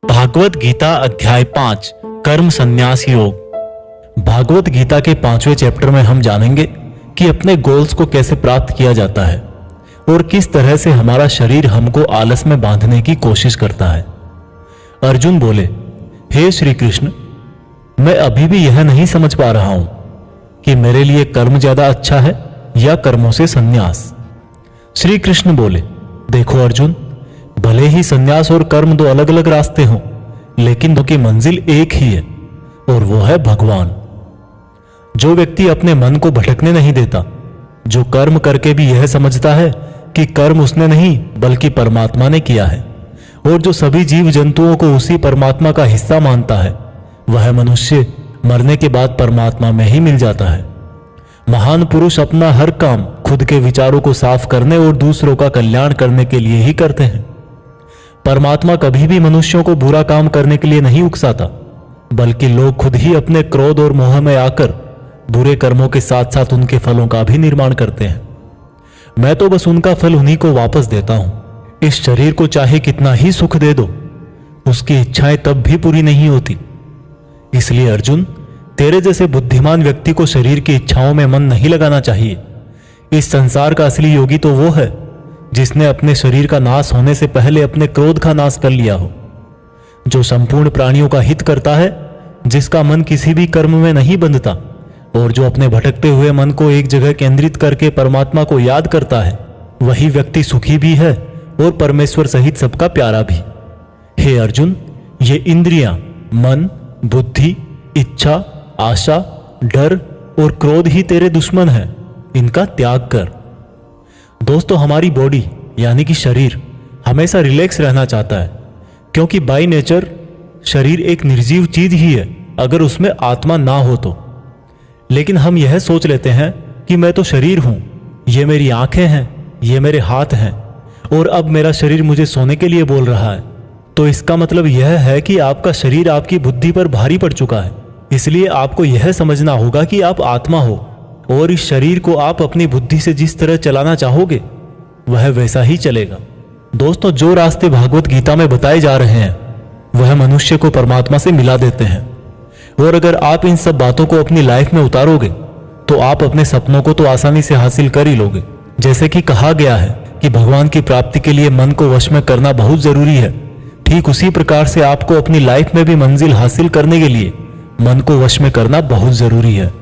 भागवत गीता अध्याय 5 कर्म संन्यास योग। भागवत गीता के 5वें चैप्टर में हम जानेंगे कि अपने गोल्स को कैसे प्राप्त किया जाता है और किस तरह से हमारा शरीर हमको आलस में बांधने की कोशिश करता है। अर्जुन बोले, हे श्री कृष्ण, मैं अभी भी यह नहीं समझ पा रहा हूं कि मेरे लिए कर्म ज्यादा अच्छा है या कर्मों से संन्यास। श्री कृष्ण बोले, देखो अर्जुन, भले ही संन्यास और कर्म दो अलग अलग रास्ते हों, लेकिन दो की मंजिल एक ही है और वो है भगवान। जो व्यक्ति अपने मन को भटकने नहीं देता, जो कर्म करके भी यह समझता है कि कर्म उसने नहीं बल्कि परमात्मा ने किया है, और जो सभी जीव जंतुओं को उसी परमात्मा का हिस्सा मानता है, वह मनुष्य मरने के बाद परमात्मा में ही मिल जाता है। महान पुरुष अपना हर काम खुद के विचारों को साफ करने और दूसरों का कल्याण करने के लिए ही करते हैं। परमात्मा कभी भी मनुष्यों को बुरा काम करने के लिए नहीं उकसाता, बल्कि लोग खुद ही अपने क्रोध और मोह में आकर बुरे कर्मों के साथ साथ उनके फलों का भी निर्माण करते हैं। मैं तो बस उनका फल उन्हीं को वापस देता हूं। इस शरीर को चाहे कितना ही सुख दे दो, उसकी इच्छाएं तब भी पूरी नहीं होती। इसलिए अर्जुन, तेरे जैसे बुद्धिमान व्यक्ति को शरीर की इच्छाओं में मन नहीं लगाना चाहिए। इस संसार का असली योगी तो वो है जिसने अपने शरीर का नाश होने से पहले अपने क्रोध का नाश कर लिया हो, जो संपूर्ण प्राणियों का हित करता है, जिसका मन किसी भी कर्म में नहीं बंधता और जो अपने भटकते हुए मन को एक जगह केंद्रित करके परमात्मा को याद करता है, वही व्यक्ति सुखी भी है और परमेश्वर सहित सबका प्यारा भी। हे अर्जुन, ये इंद्रियां, मन, बुद्धि, इच्छा, आशा, डर और क्रोध ही तेरे दुश्मन हैं। इनका त्याग कर। दोस्तों, हमारी बॉडी यानी कि शरीर हमेशा रिलैक्स रहना चाहता है, क्योंकि बाय नेचर शरीर एक निर्जीव चीज ही है अगर उसमें आत्मा ना हो तो। लेकिन हम यह सोच लेते हैं कि मैं तो शरीर हूं, ये मेरी आंखें हैं, ये मेरे हाथ हैं और अब मेरा शरीर मुझे सोने के लिए बोल रहा है। तो इसका मतलब यह है कि आपका शरीर आपकी बुद्धि पर भारी पड़ चुका है। इसलिए आपको यह समझना होगा कि आप आत्मा हो और इस शरीर को आप अपनी बुद्धि से जिस तरह चलाना चाहोगे वह वैसा ही चलेगा। दोस्तों, जो रास्ते भागवत गीता में बताए जा रहे हैं वह मनुष्य को परमात्मा से मिला देते हैं, और अगर आप इन सब बातों को अपनी लाइफ में उतारोगे तो आप अपने सपनों को तो आसानी से हासिल कर ही लोगे। जैसे कि कहा गया है कि भगवान की प्राप्ति के लिए मन को वश में करना बहुत जरूरी है, ठीक उसी प्रकार से आपको अपनी लाइफ में भी मंजिल हासिल करने के लिए मन को वश में करना बहुत जरूरी है।